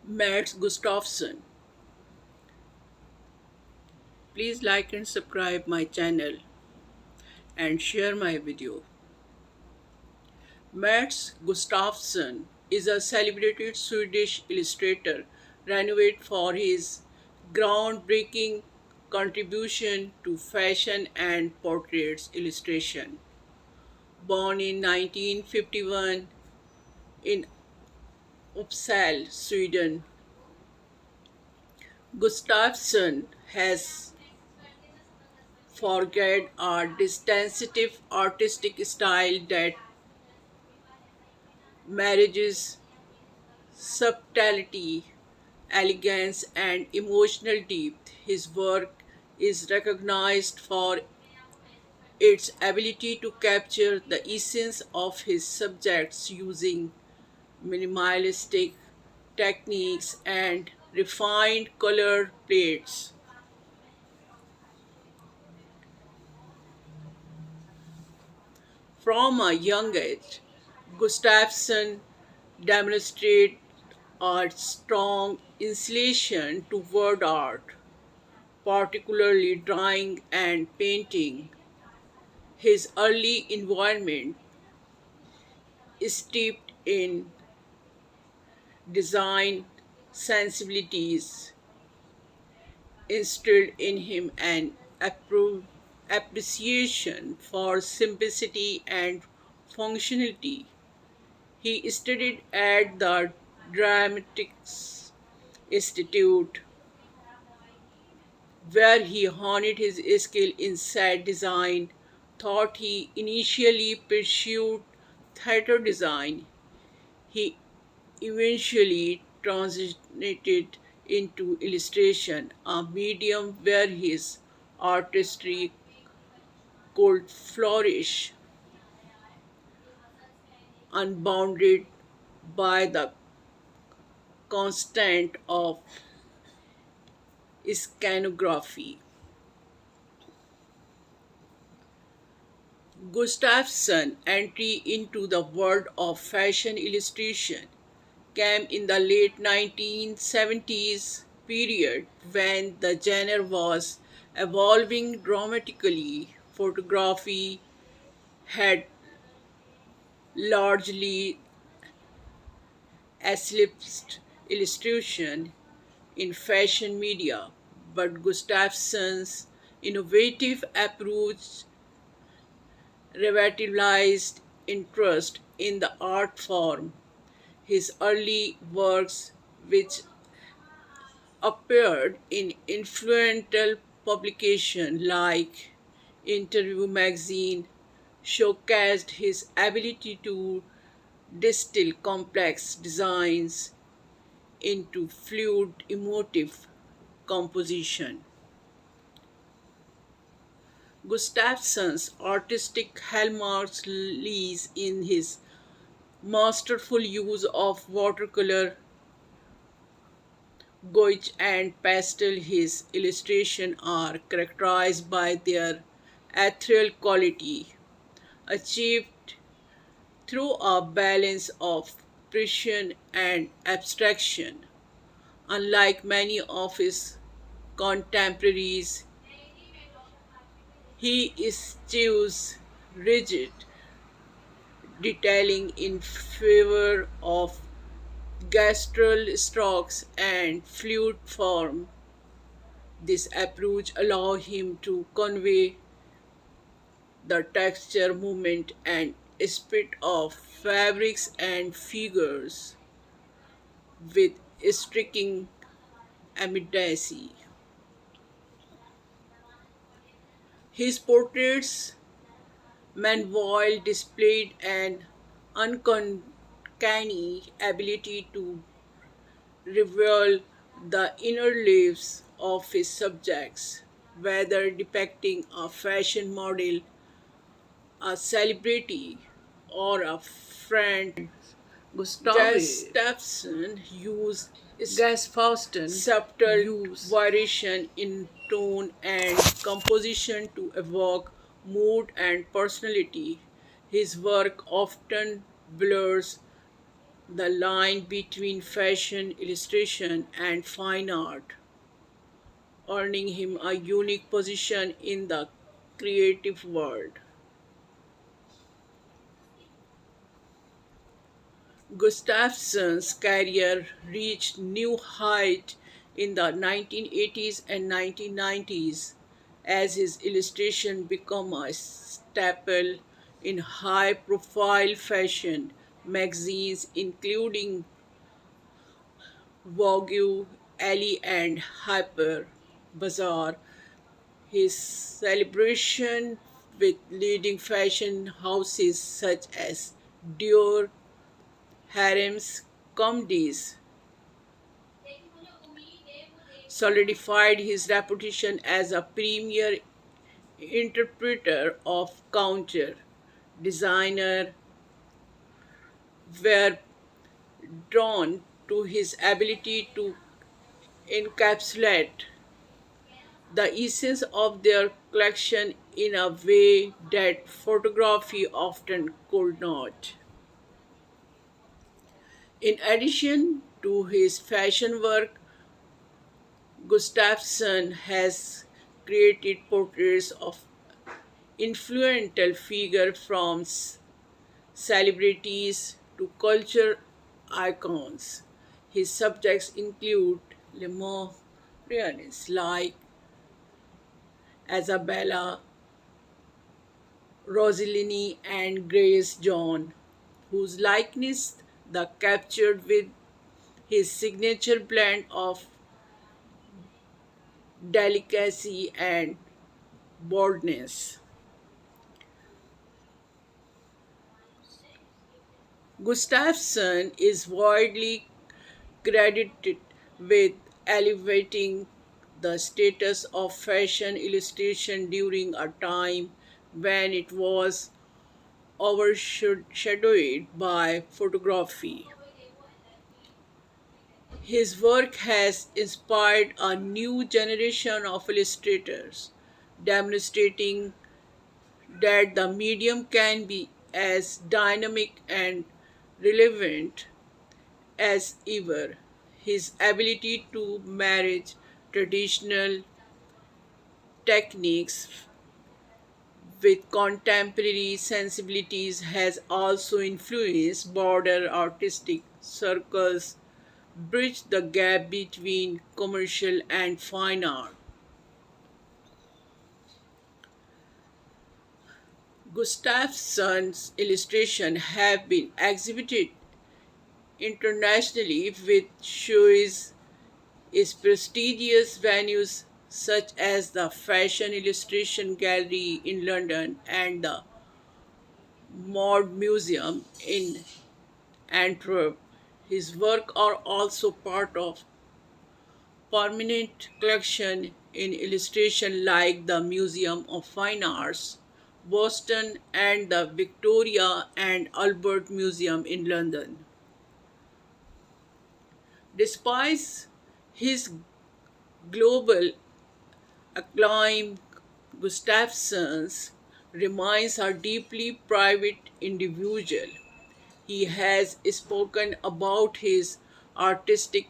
Mats Gustafsson. Please like and subscribe my channel and share my video. Mats Gustafsson is a celebrated Swedish illustrator renowned for his groundbreaking contribution to fashion and portraits illustration. Born in 1951 in Uppsala, Sweden, Gustafsson has forged a distinctive artistic style that marriages subtlety, elegance, and emotional depth. His work is recognized for its ability to capture the essence of his subjects using minimalistic techniques and refined color plates. From a young age, Gustafsson demonstrated a strong inclination toward art, particularly drawing and painting. His early environment, steeped in design sensibilities, instilled in him an appreciation for simplicity and functionality. He studied at the Dramatics Institute, where he honed his skill in set design. Thought he initially pursued theater design. He eventually transited into illustration, a medium where his artistry could flourish, unbounded by the constant of iconography. Gustafsson's entry into the world of fashion illustration came in the late 1970s period when the genre was evolving dramatically. Photography had largely eclipsed illustration in fashion media, but Gustafsson's innovative approach revitalized interest in the art form. His early works, which appeared in influential publications like Interview magazine, showcased his ability to distill complex designs into fluid emotive composition. Gustafsson's artistic hallmarks lies in his masterful use of watercolor, gouache, and pastel. His illustrations are characterized by their ethereal quality, achieved through a balance of precision and abstraction. Unlike many of his contemporaries, he eschews rigid detailing in favor of gastral strokes and fluid form. This approach allows him to convey the texture, movement, and spirit of fabrics and figures with striking immediacy. His portraits, Manvoil, displayed an uncanny ability to reveal the inner lives of his subjects, whether depicting a fashion model, a celebrity, or a friend. Gustave Gustafsson used Gasfausten subtle use variation in tone and composition to evoke mood and personality. His work often blurs the line between fashion, illustration, and fine art, earning him a unique position in the creative world. Gustafsson's career reached new height in the 1980s and 1990s as his illustration became a staple in high-profile fashion magazines including Vogue, Elle and Hyper Bazaar. His celebration with leading fashion houses such as Dior, Harem's comedies solidified his reputation as a premier interpreter of couture. Designer were drawn to his ability to encapsulate the essence of their collection in a way that photography often could not. In addition to his fashion work, Gustafsson has created portraits of influential figures from celebrities to culture icons. His subjects include Lemurians like Isabella Rossellini and Grace John, whose likeness the captured with his signature blend of delicacy and boldness. Gustafsson is widely credited with elevating the status of fashion illustration during a time when it was overshadowed by photography. His work has inspired a new generation of illustrators, demonstrating that the medium can be as dynamic and relevant as ever. His ability to marry traditional techniques with contemporary sensibilities has also influenced broader artistic circles, bridged the gap between commercial and fine art. Gustafsson's illustrations have been exhibited internationally with shows is prestigious venues such as the Fashion Illustration Gallery in London and the Mod Museum in Antwerp. His work are also part of permanent collection in illustration like the Museum of Fine Arts, Boston and the Victoria and Albert Museum in London. Despite his global acclaim, Gustafsson remains a deeply private individual. He has spoken about his artistic